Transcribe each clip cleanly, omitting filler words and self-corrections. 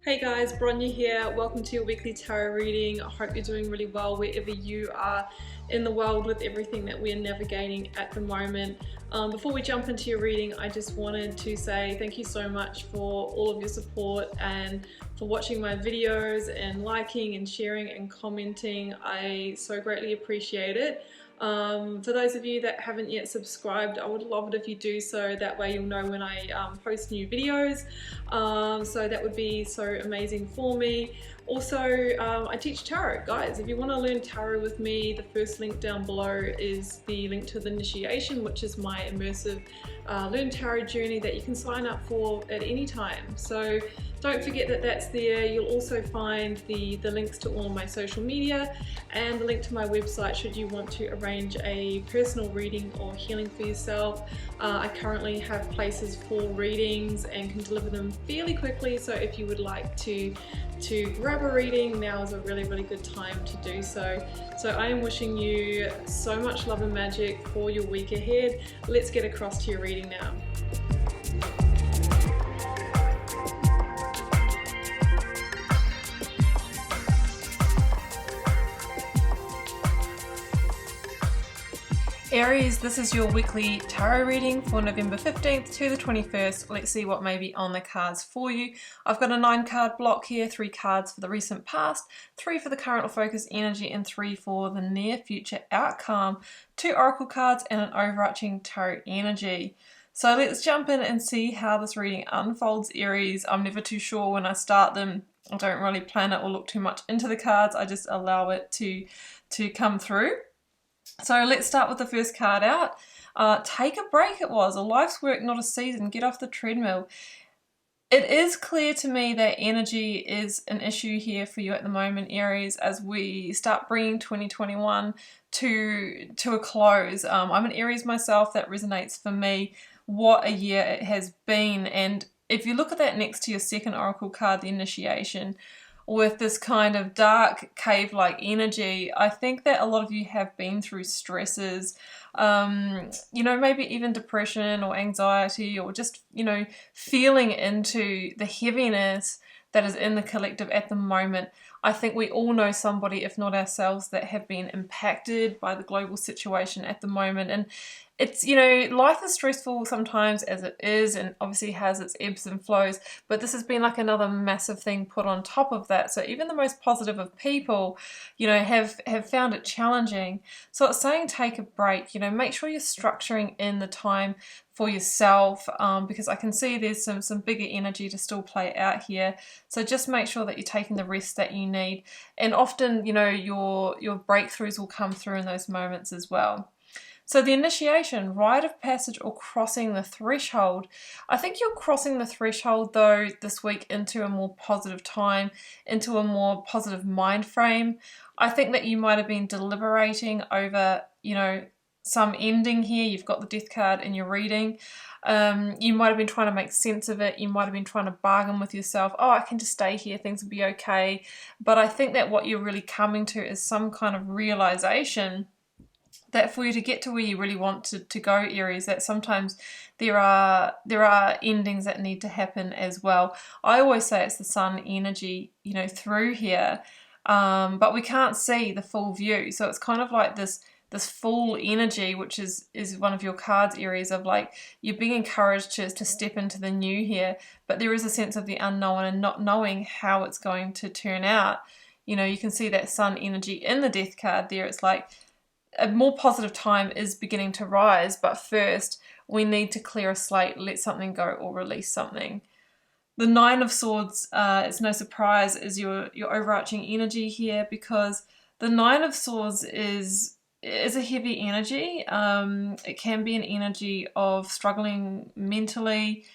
Hey guys, Bronya here. Welcome to your weekly tarot reading. I hope you're doing really well wherever you are in the world with everything that we're navigating at the moment. Before we jump into your reading, I just wanted to say thank you so much for all of your support and for watching my videos and liking and sharing and commenting. I so greatly appreciate it. For those of you that haven't yet subscribed, I would love it if you do so. That way you'll know when I post new videos. So that would be so amazing for me. Also, I teach tarot, guys. If you want to learn tarot with me, the first link down below is the link to the initiation, which is my immersive learn tarot journey that you can sign up for at any time. So don't forget that that's there. You'll also find the links to all of my social media and the link to my website should you want to arrange a personal reading or healing for yourself. I currently have places for readings and can deliver them fairly quickly, so if you would like to grab a reading, now is a really good time to do so. So I am wishing you so much love and magic for your week ahead. Let's get across to your reading now. Aries, this is your weekly tarot reading for November 15th to the 21st. Let's see what may be on the cards for you. I've got a 9-card block here, 3 cards for the recent past, 3 for the current or focus energy, and 3 for the near future outcome, 2 oracle cards, and an overarching tarot energy. So let's jump in and see how this reading unfolds, Aries. I'm never too sure when I start them. I don't really plan it or look too much into the cards. I just allow it to come through. So let's start with the first card out. Take a break it was. A life's work, not a season. Get off the treadmill. It is clear to me that energy is an issue here for you at the moment, Aries, as we start bringing 2021 to a close. I'm an Aries myself. That resonates for me. What a year it has been. And if you look at that next to your second oracle card, the initiation, with this kind of dark cave-like energy, I think that a lot of you have been through stresses, you know, maybe even depression or anxiety, or just, you know, feeling into the heaviness that is in the collective at the moment. I think we all know somebody, if not ourselves, that have been impacted by the global situation at the moment. And it's, you know, life is stressful sometimes as it is, and obviously has its ebbs and flows, but this has been like another massive thing put on top of that. So even the most positive of people, you know, have found it challenging. So it's saying take a break, you know, make sure you're structuring in the time for yourself, because I can see there's some bigger energy to still play out here. So just make sure that you're taking the rest that you need. And often, you know, your breakthroughs will come through in those moments as well. So the initiation, rite of passage or crossing the threshold. I think you're crossing the threshold though this week into a more positive time, into a more positive mind frame. I think that you might have been deliberating over, you know, some ending here. You've got the death card in your reading. You might have been trying to make sense of it. You might have been trying to bargain with yourself. Oh, I can just stay here. Things will be okay. But I think that what you're really coming to is some kind of realization that for you to get to where you really want to go, Aries, that sometimes there are endings that need to happen as well. I always say it's the sun energy, you know, through here, but we can't see the full view. So it's kind of like this full energy, which is one of your cards, Aries, of like you're being encouraged to step into the new here, but there is a sense of the unknown and not knowing how it's going to turn out. You know, you can see that sun energy in the death card there. It's like a more positive time is beginning to rise, but first we need to clear a slate, let something go or release something. The 9 of Swords, it's no surprise, is your overarching energy here, because the 9 of Swords is a heavy energy. It can be an energy of struggling mentally,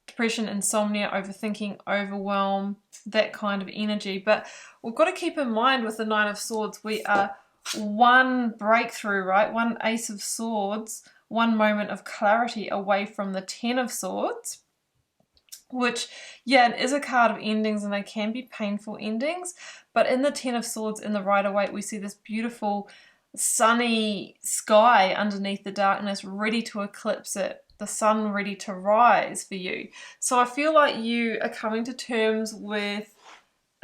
depression, insomnia, overthinking, overwhelm, that kind of energy. But we've got to keep in mind with the 9 of Swords, we are one breakthrough, right? One Ace of Swords, one moment of clarity away from the 10 of Swords, which, yeah, it is a card of endings and they can be painful endings. But in the 10 of Swords, in the Rider-Waite, we see this beautiful sunny sky underneath the darkness, ready to eclipse it. The sun ready to rise for you. So I feel like you are coming to terms with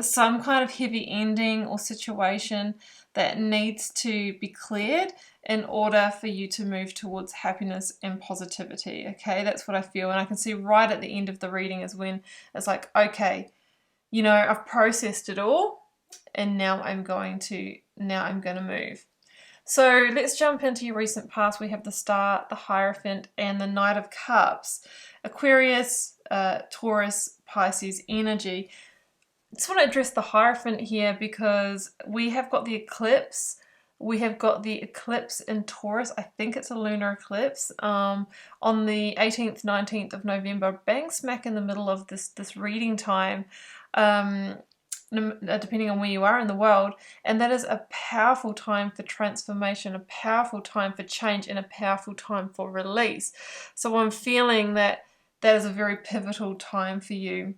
some kind of heavy ending or situation that needs to be cleared in order for you to move towards happiness and positivity. Okay, that's what I feel. And I can see right at the end of the reading is when it's like, okay, you know, I've processed it all and now I'm going to move. So let's jump into your recent past. We have the Star, the Hierophant, and the Knight of Cups. Aquarius, Taurus, Pisces energy. I just want to address the Hierophant here because we have got the eclipse. We have got the eclipse in Taurus. I think it's a lunar eclipse on the 18th, 19th of November, bang smack in the middle of this reading time. Depending on where you are in the world, and that is a powerful time for transformation, a powerful time for change, and a powerful time for release. So I'm feeling that that is a very pivotal time for you.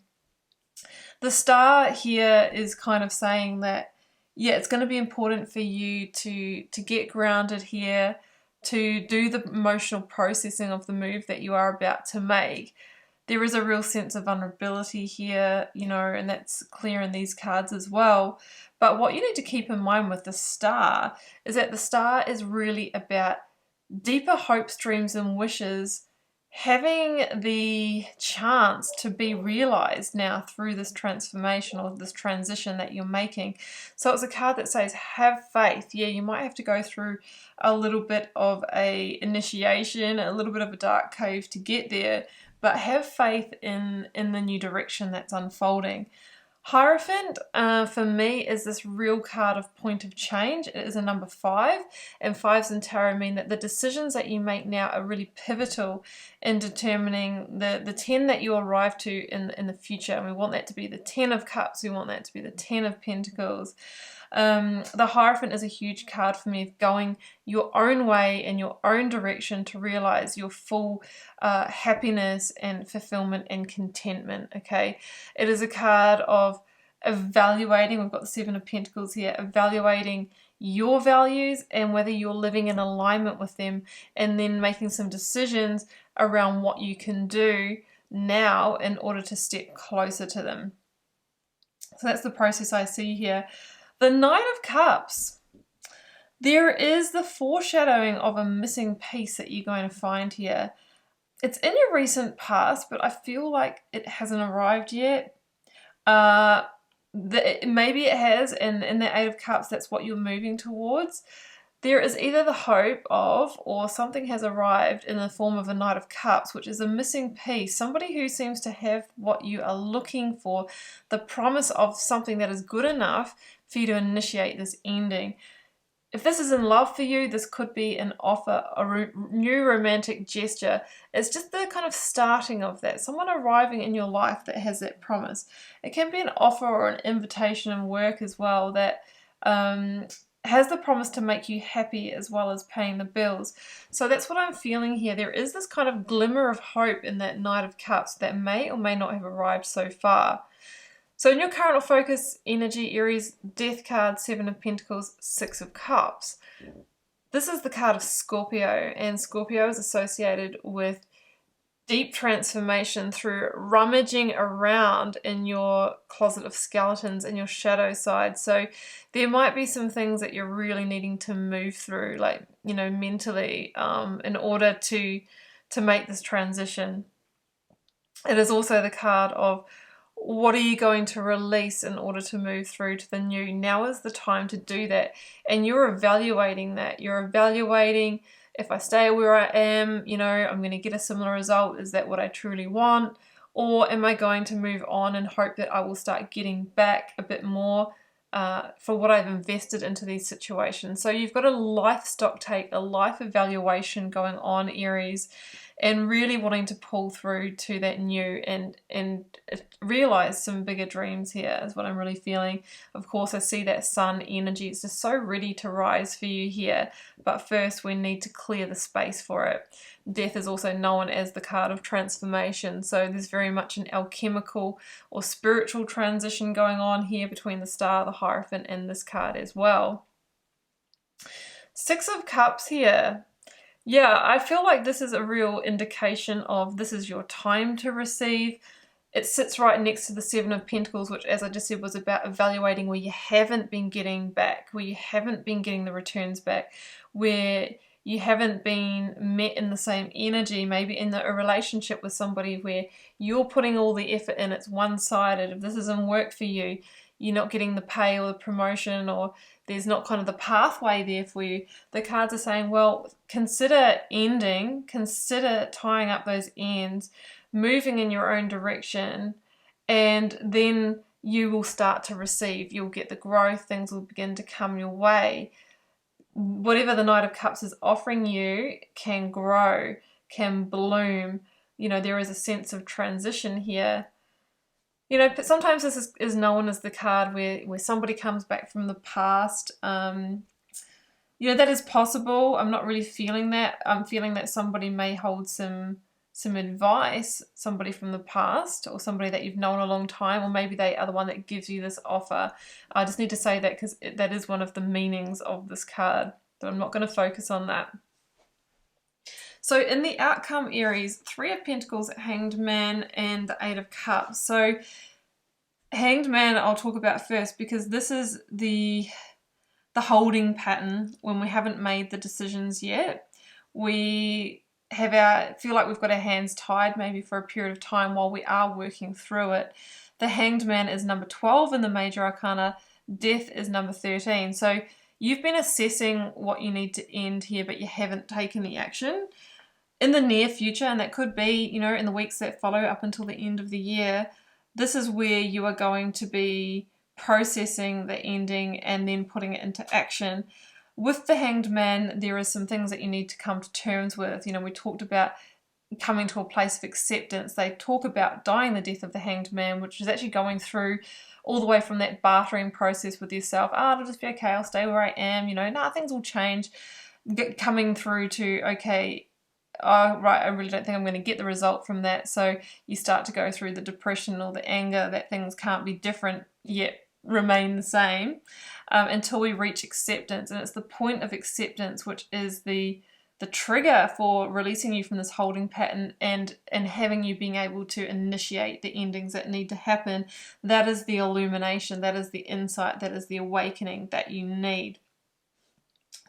The Star here is kind of saying that, yeah, it's going to be important for you to get grounded here, to do the emotional processing of the move that you are about to make. There is a real sense of vulnerability here, you know, and that's clear in these cards as well. But what you need to keep in mind with the Star is that the Star is really about deeper hopes, dreams, and wishes having the chance to be realized now through this transformation or this transition that you're making. So it's a card that says have faith. Yeah, you might have to go through a little bit of a initiation, a little bit of a dark cave to get there, but have faith in the new direction that's unfolding. Hierophant, for me, is this real card of point of change. It is a number 5, and 5s in tarot mean that the decisions that you make now are really pivotal in determining the 10 that you arrive to in the future. And we want that to be the 10 of Cups, we want that to be the 10 of Pentacles. The Hierophant is a huge card for me of going your own way in your own direction to realize your full happiness and fulfillment and contentment. Okay, it is a card of evaluating. We've got the 7 of Pentacles here, evaluating your values and whether you're living in alignment with them, and then making some decisions around what you can do now in order to step closer to them. So that's the process I see here. The Knight of Cups. There is the foreshadowing of a missing piece that you're going to find here. It's in your recent past, but I feel like it hasn't arrived yet. Maybe it has, and in the 8 of Cups, that's what you're moving towards. There is either the hope of, or something has arrived in the form of a Knight of Cups, which is a missing piece. Somebody who seems to have what you are looking for, the promise of something that is good enough for you to initiate this ending. If this is in love for you, this could be an offer, a new romantic gesture. It's just the kind of starting of that. Someone arriving in your life that has that promise. It can be an offer or an invitation in work as well that has the promise to make you happy as well as paying the bills. So that's what I'm feeling here. There is this kind of glimmer of hope in that Knight of Cups that may or may not have arrived so far. So in your current focus energy, Aries, Death card, 7 of Pentacles, 6 of Cups. This is the card of Scorpio, and Scorpio is associated with deep transformation through rummaging around in your closet of skeletons in your shadow side. So there might be some things that you're really needing to move through, like, you know, mentally, in order to make this transition. It is also the card of what are you going to release in order to move through to the new? Now is the time to do that. And you're evaluating that. You're evaluating, if I stay where I am, you know, I'm going to get a similar result. Is that what I truly want? Or am I going to move on and hope that I will start getting back a bit more for what I've invested into these situations? So you've got a life stock take, a life evaluation going on, Aries, and really wanting to pull through to that new and realize some bigger dreams here is what I'm really feeling. Of course, I see that sun energy. It's just so ready to rise for you here, but first we need to clear the space for it. Death is also known as the card of transformation, so there's very much an alchemical or spiritual transition going on here between the Star, the Hierophant, and this card as well. 6 of Cups here. Yeah, I feel like this is a real indication of this is your time to receive. it sits right next to the Seven of Pentacles, which, as I just said, was about evaluating where you haven't been getting back, where you haven't been getting the returns back, where you haven't been met in the same energy, maybe in a relationship with somebody where you're putting all the effort in, it's one-sided. If this doesn't work for you, you're not getting the pay or the promotion, or there's not kind of the pathway there for you. The cards are saying, well, consider ending, consider tying up those ends, moving in your own direction, and then you will start to receive. You'll get the growth, things will begin to come your way. Whatever the Knight of Cups is offering you can grow, can bloom. You know, there is a sense of transition here. You know, but sometimes this is known as the card where somebody comes back from the past. You know, that is possible. I'm not really feeling that. I'm feeling that somebody may hold some advice, somebody from the past, or somebody that you've known a long time, or maybe they are the one that gives you this offer. I just need to say that because that is one of the meanings of this card, but I'm not going to focus on that. So in the outcome, Aries, Three of Pentacles, Hanged Man, and the Eight of Cups. So Hanged Man I'll talk about first, because this is the holding pattern when we haven't made the decisions yet. We feel like we've got our hands tied maybe for a period of time while we are working through it. The Hanged Man is number 12 in the major arcana. Death is number 13. So you've been assessing what you need to end here, but you haven't taken the action. In the near future, and that could be, you know, in the weeks that follow up until the end of the year, this is where you are going to be processing the ending and then putting it into action. With the Hanged Man, there are some things that you need to come to terms with. You know, we talked about coming to a place of acceptance. They talk about dying the death of the Hanged Man, which is actually going through all the way from that bartering process with yourself. It'll just be okay, I'll stay where I am, you know, things will change. Coming through to, okay, oh, right, I really don't think I'm going to get the result from that. So you start to go through the depression or the anger that things can't be different yet remain the same, until we reach acceptance. And it's the point of acceptance which is the trigger for releasing you from this holding pattern and having you being able to initiate the endings that need to happen. That is the illumination, that is the insight, that is the awakening that you need.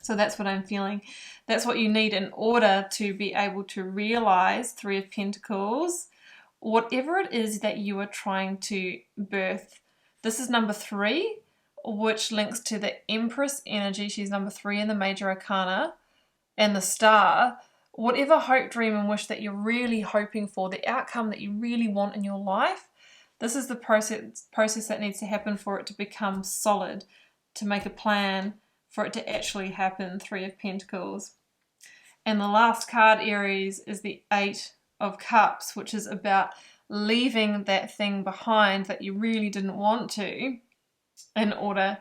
So that's what I'm feeling. That's what you need in order to be able to realize, Three of Pentacles, whatever it is that you are trying to birth. This is number 3, which links to the Empress energy. She's number 3 in the major arcana, and the Star. Whatever hope, dream, and wish that you're really hoping for, the outcome that you really want in your life, this is the process that needs to happen for it to become solid, to make a plan, for it to actually happen. Three of Pentacles. And the last card, Aries, is the Eight of Cups, which is about leaving that thing behind that you really didn't want to in order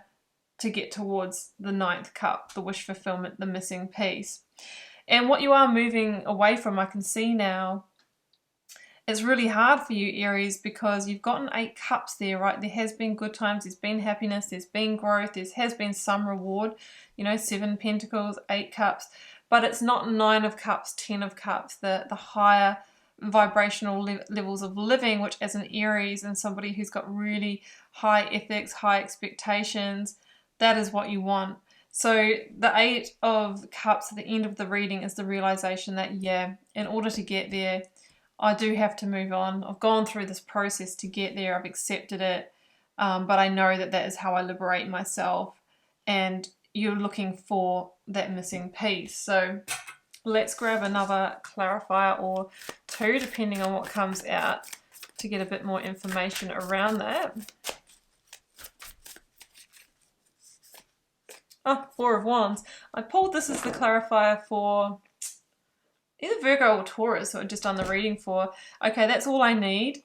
to get towards the ninth cup, the wish fulfillment, the missing piece. And what you are moving away from, I can see now, it's really hard for you, Aries, because you've gotten 8 cups there, right? There has been good times, there's been happiness, there's been growth, there has been some reward, you know, 7 pentacles, 8 cups, but it's not 9 of cups, 10 of cups, the higher vibrational levels of living, which as an Aries and somebody who's got really high ethics, high expectations, that is what you want. So the 8 of cups at the end of the reading is the realization that, yeah, in order to get there, I do have to move on. I've gone through this process to get there. I've accepted it. But I know that that is how I liberate myself. And you're looking for that missing piece. So let's grab another clarifier or 2, depending on what comes out, to get a bit more information around that. Oh, 4 of Wands. I pulled this as the clarifier for either Virgo or Taurus, who I've just done the reading for. Okay, that's all I need.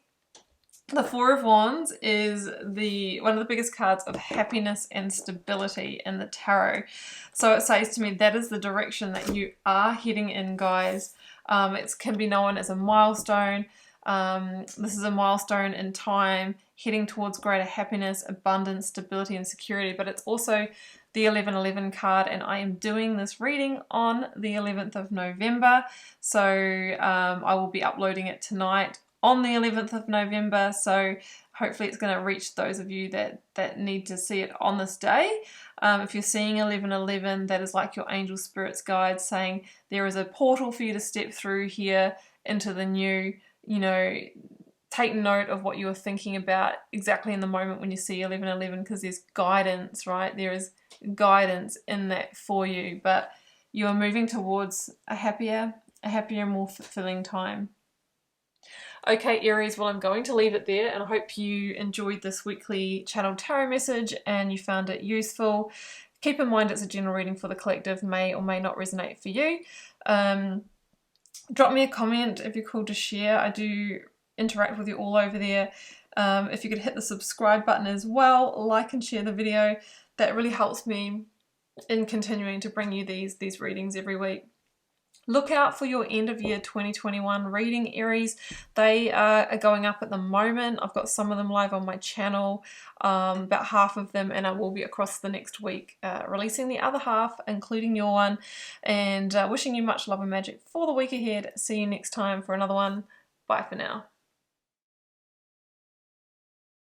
The 4 of Wands is one of the biggest cards of happiness and stability in the tarot. So it says to me that is the direction that you are heading in, guys. It can be known as a milestone. This is a milestone in time, heading towards greater happiness, abundance, stability, and security. But it's also the 1111 card, and I am doing this reading on the 11th of November. So I will be uploading it tonight on the 11th of November, so hopefully it's going to reach those of you that need to see it on this day. If you're seeing 1111, that is like your angel spirits guide saying there is a portal for you to step through here into the new. You know, take note of what you are thinking about exactly in the moment when you see 1111, because there's guidance, right? There is guidance in that for you, but you are moving towards a happier, more fulfilling time. Okay, Aries, well, I'm going to leave it there, and I hope you enjoyed this weekly channel tarot message and you found it useful. Keep in mind it's a general reading for the collective, may or may not resonate for you. Drop me a comment if you're called to share. I do interact with you all over there. If you could hit the subscribe button as well, like and share the video, that really helps me in continuing to bring you these readings every week. Look out for your end of year 2021 reading, Aries. They are going up at the moment. I've got some of them live on my channel, about half of them, and I will be across the next week releasing the other half, including your one. And wishing you much love and magic for the week ahead. See you next time for another one. Bye for now.